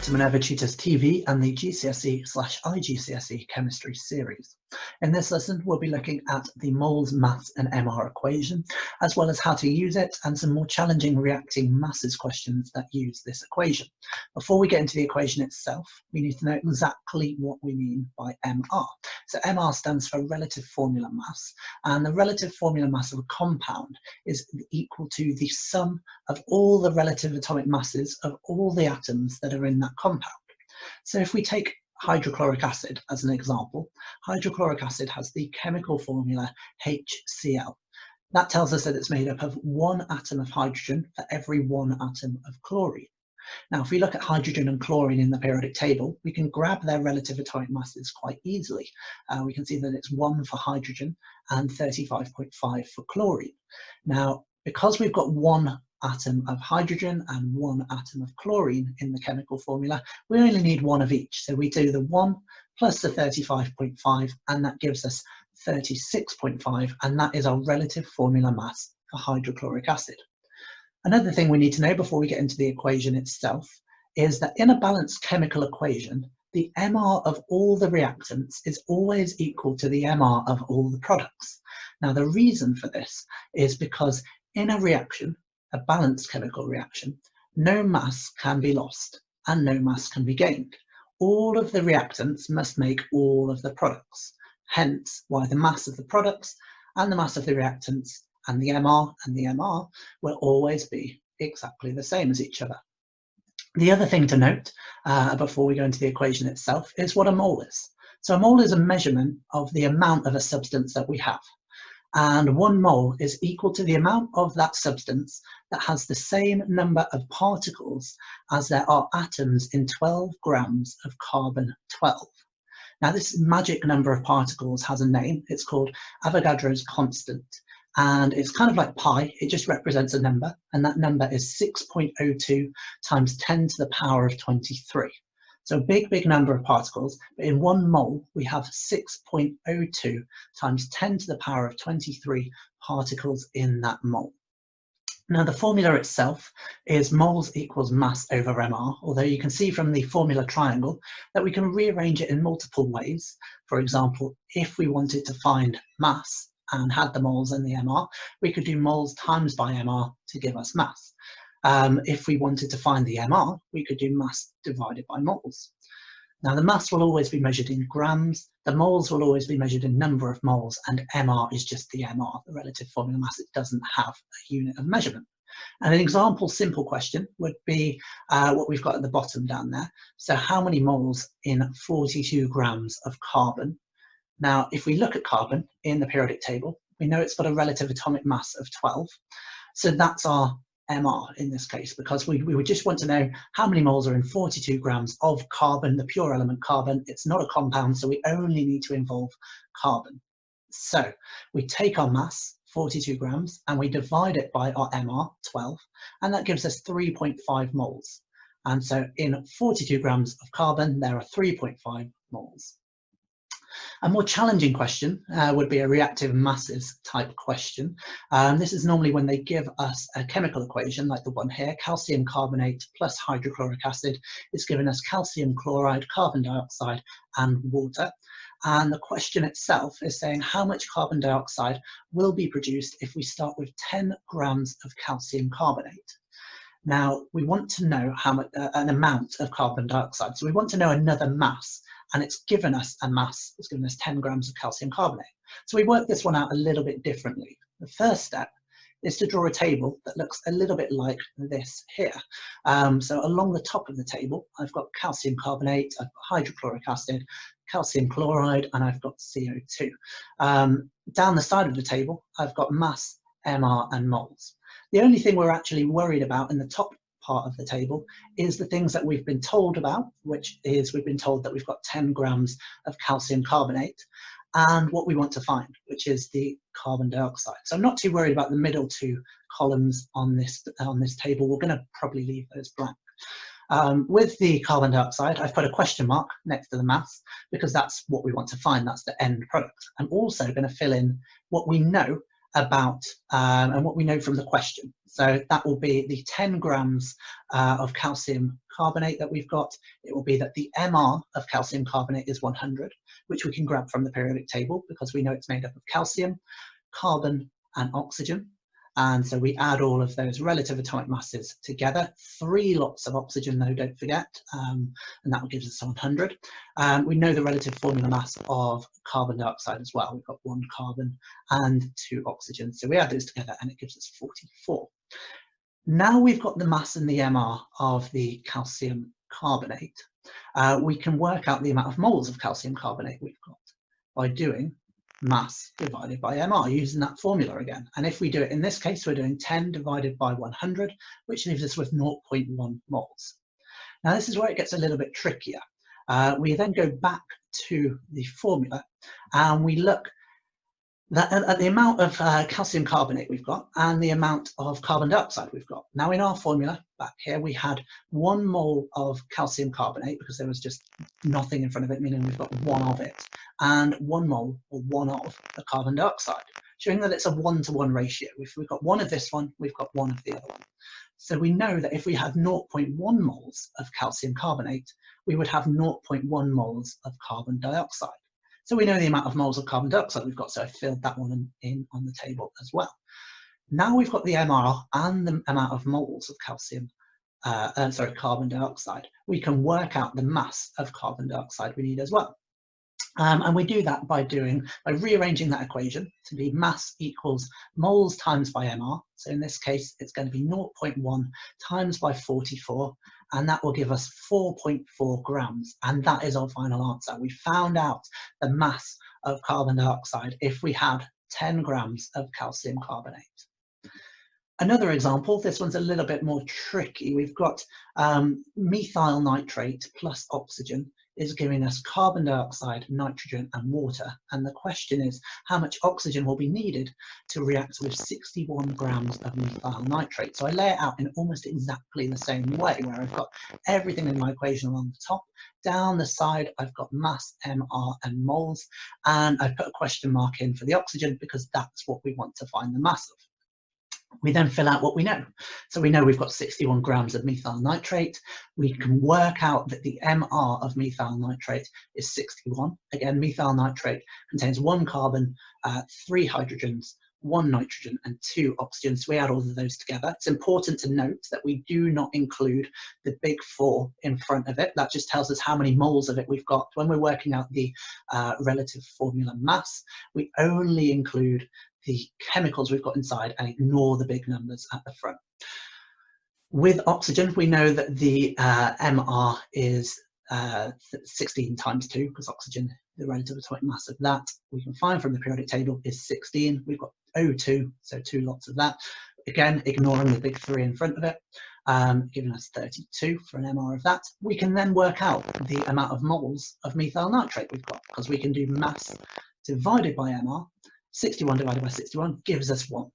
to Minerva Tutors TV and the GCSE/iGCSE chemistry series. In this lesson, we'll be looking at the moles, mass and MR equation, as well as how to use it and some more challenging reacting masses questions that use this equation. Before we get into the equation itself, we need to know exactly what we mean by MR. So MR stands for relative formula mass, and the relative formula mass of a compound is equal to the sum of all the relative atomic masses of all the atoms that are in that compound. So if we take hydrochloric acid as an example, hydrochloric acid has the chemical formula HCl. That tells us that it's made up of one atom of hydrogen for every one atom of chlorine. Now, if we look at hydrogen and chlorine in the periodic table, we can grab their relative atomic masses quite easily. We can see that it's 1 for hydrogen and 35.5 for chlorine. Now, because we've got one atom of hydrogen and one atom of chlorine in the chemical formula, we only need one of each. So we do the 1 plus the 35.5, and that gives us 36.5, and that is our relative formula mass for hydrochloric acid. Another thing we need to know before we get into the equation itself is that in a balanced chemical equation, the MR of all the reactants is always equal to the MR of all the products. Now, the reason for this is because in a reaction, a balanced chemical reaction, no mass can be lost and no mass can be gained. All of the reactants must make all of the products, hence why the mass of the products and the mass of the reactants and the MR will always be exactly the same as each other. The other thing to note before we go into the equation itself is what a mole is. So a mole is a measurement of the amount of a substance that we have. And 1 mole is equal to the amount of that substance that has the same number of particles as there are atoms in 12 grams of carbon-12. Now, this magic number of particles has a name. It's called Avogadro's constant. And it's kind of like pi, it just represents a number, and that number is 6.02 times 10 to the power of 23. So a big number of particles, but in 1 mole, we have 6.02 times 10 to the power of 23 particles in that mole. Now, the formula itself is moles equals mass over MR, although you can see from the formula triangle that we can rearrange it in multiple ways. For example, if we wanted to find mass and had the moles and the MR, we could do moles times by MR to give us mass. If we wanted to find the MR, we could do mass divided by moles. Now, the mass will always be measured in grams, the moles will always be measured in number of moles, and MR is just the MR, the relative formula mass. It doesn't have a unit of measurement. And an example simple question would be what we've got at the bottom down there. So how many moles in 42 grams of carbon? Now, if we look at carbon in the periodic table, we know it's got a relative atomic mass of 12. So that's our MR in this case, because we would just want to know how many moles are in 42 grams of carbon, the pure element carbon. It's not a compound, so we only need to involve carbon. So we take our mass, 42 grams, and we divide it by our MR, 12, and that gives us 3.5 moles. And so in 42 grams of carbon, there are 3.5 moles. A more challenging question would be a reactive masses type question. This is normally when they give us a chemical equation like the one here. Calcium carbonate plus hydrochloric acid is giving us calcium chloride, carbon dioxide and water. And the question itself is saying how much carbon dioxide will be produced if we start with 10 grams of calcium carbonate. Now, we want to know how much, an amount of carbon dioxide. So we want to know another mass, and it's given us a mass. It's given us 10 grams of calcium carbonate. So we work this one out a little bit differently. The first step is to draw a table that looks a little bit like this here. So along the top of the table, I've got calcium carbonate, I've got hydrochloric acid, calcium chloride, and I've got CO2. Down the side of the table, I've got mass, MR, and moles. The only thing we're actually worried about in the top part of the table is the things that we've been told about, which is we've been told that we've got 10 grams of calcium carbonate, and what we want to find, which is the carbon dioxide. So I'm not too worried about the middle 2 columns on this table. We're going to probably leave those blank. With the carbon dioxide, I've put a question mark next to the mass because that's what we want to find. That's the end product. I'm also going to fill in what we know about and what we know from the question. So that will be the 10 grams of calcium carbonate that we've got, it will be that the MR of calcium carbonate is 100, which we can grab from the periodic table because we know it's made up of calcium, carbon, and oxygen. And so we add all of those relative atomic masses together. 3 lots of oxygen, though, don't forget, and that will give us 100. We know the relative formula mass of carbon dioxide as well. We've got 1 carbon and 2 oxygen. So we add those together and it gives us 44. Now we've got the mass and the MR of the calcium carbonate. We can work out the amount of moles of calcium carbonate we've got by doing mass divided by MR, using that formula again. And if we do it in this case, we're doing 10 divided by 100, which leaves us with 0.1 moles. Now this is where it gets a little bit trickier. We then go back to the formula and we look at the amount of calcium carbonate we've got and the amount of carbon dioxide we've got. Now in our formula back here, we had 1 mole of calcium carbonate because there was just nothing in front of it, meaning we've got 1 of it, and 1 mole or 1 of the carbon dioxide, showing that it's a 1-to-1 ratio. If we've got 1 of this one, we've got 1 of the other one. So we know that if we had 0.1 moles of calcium carbonate, we would have 0.1 moles of carbon dioxide. So we know the amount of moles of carbon dioxide we've got, so I filled that one in on the table as well. Now we've got the MR and the amount of moles of carbon dioxide. We can work out the mass of carbon dioxide we need as well. And we do that by rearranging that equation to be mass equals moles times by MR. So in this case, it's going to be 0.1 times by 44, and that will give us 4.4 grams. And that is our final answer. We found out the mass of carbon dioxide if we had 10 grams of calcium carbonate. Another example, this one's a little bit more tricky. We've got methyl nitrate plus oxygen is giving us carbon dioxide, nitrogen, and water. And the question is, how much oxygen will be needed to react with 61 grams of methyl nitrate? So I lay it out in almost exactly the same way, where I've got everything in my equation along the top. Down the side, I've got mass, MR, and moles, and I've put a question mark in for the oxygen because that's what we want to find the mass of. We then fill out what we know. So we know we've got 61 grams of methyl nitrate. We can work out that the MR of methyl nitrate is 61. Again, methyl nitrate contains 1 carbon, 3 hydrogens, 1 nitrogen, and 2 oxygens. So we add all of those together. It's important to note that we do not include the big 4 in front of it. That just tells us how many moles of it we've got. When we're working out the relative formula mass, we only include the chemicals we've got inside and ignore the big numbers at the front. With oxygen, we know that the MR is 16 times 2, because oxygen, the relative atomic mass of that, we can find from the periodic table, is 16. We've got O2, so 2 lots of that. Again, ignoring the big 3 in front of it, giving us 32 for an MR of that. We can then work out the amount of moles of methyl nitrate we've got, because we can do mass divided by MR. 61 divided by 61 gives us 1.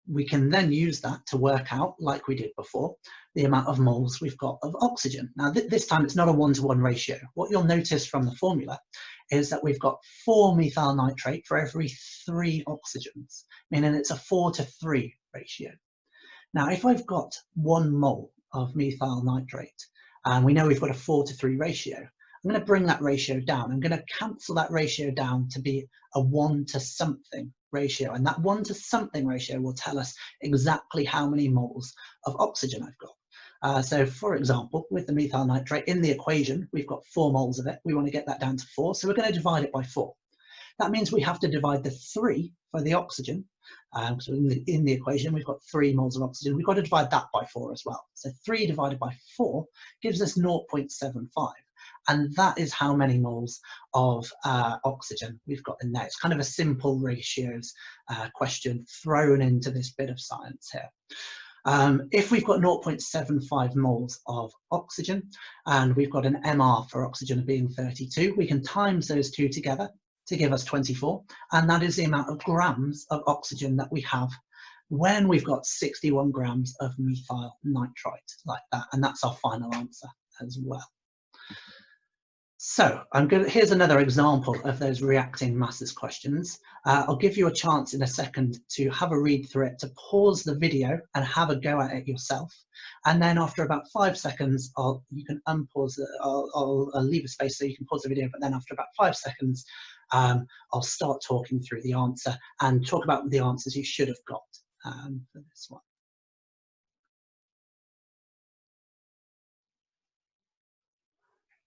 We can then use that to work out, like we did before, the amount of moles we've got of oxygen. Now, this time it's not a 1-to-1 ratio. What you'll notice from the formula is that we've got 4 methyl nitrate for every 3 oxygens, meaning it's a 4-to-3 ratio. Now, if I've got 1 mole of methyl nitrate, and we know we've got a 4-to-3 ratio, I'm going to bring that ratio down. I'm going to cancel that ratio down to be a 1-to-something ratio. And that 1-to-something ratio will tell us exactly how many moles of oxygen I've got. So for example, with the methyl nitrate in the equation, we've got 4 moles of it. We want to get that down to 4. So we're going to divide it by 4. That means we have to divide the 3 for the oxygen. So in the equation, we've got 3 moles of oxygen. We've got to divide that by 4 as well. So 3 divided by 4 gives us 0.75. And that is how many moles of oxygen we've got in there. It's kind of a simple ratios question thrown into this bit of science here. If we've got 0.75 moles of oxygen and we've got an MR for oxygen being 32, we can times those 2 together to give us 24. And that is the amount of grams of oxygen that we have when we've got 61 grams of methyl nitrite like that. And that's our final answer as well. So here's another example of those reacting masses questions. I'll give you a chance in a second to have a read through it, to pause the video and have a go at it yourself. And then after about 5 seconds, you can unpause it. I'll leave a space so you can pause the video, but then after about 5 seconds, I'll start talking through the answer and talk about the answers you should have got for this one.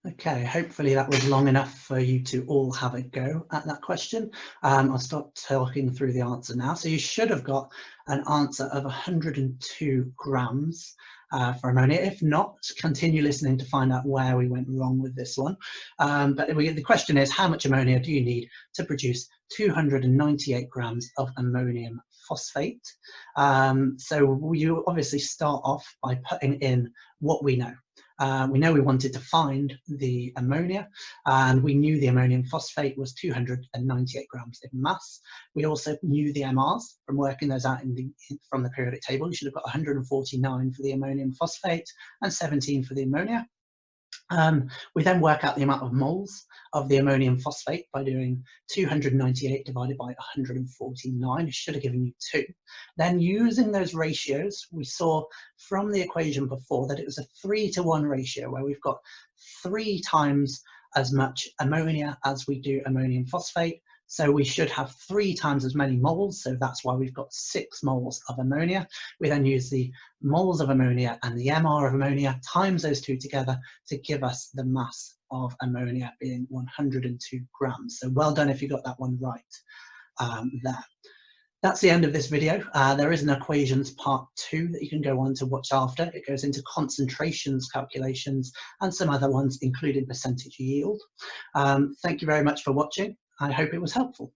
Okay, hopefully that was long enough for you to all have a go at that question. I'll start talking through the answer now. So you should have got an answer of 102 grams for ammonia. If not, continue listening to find out where we went wrong with this one. But the question is, how much ammonia do you need to produce 298 grams of ammonium phosphate? So you obviously start off by putting in what we know. We know we wanted to find the ammonia, and we knew the ammonium phosphate was 298 grams in mass. We also knew the MRs from working those out from the periodic table. You should have got 149 for the ammonium phosphate and 17 for the ammonia. We then work out the amount of moles of the ammonium phosphate by doing 298 divided by 149. It should have given you 2. Then using those ratios, we saw from the equation before that it was a 3-to-1 ratio, where we've got 3 times as much ammonia as we do ammonium phosphate. So we should have 3 times as many moles, so that's why we've got 6 moles of ammonia. We then use the moles of ammonia and the MR of ammonia, times those two together to give us the mass of ammonia being 102 grams. So well done if you got that one right there. That's the end of this video. There is an equations part 2 that you can go on to watch after. It goes into concentrations calculations and some other ones, including percentage yield. Thank you very much for watching. I hope it was helpful.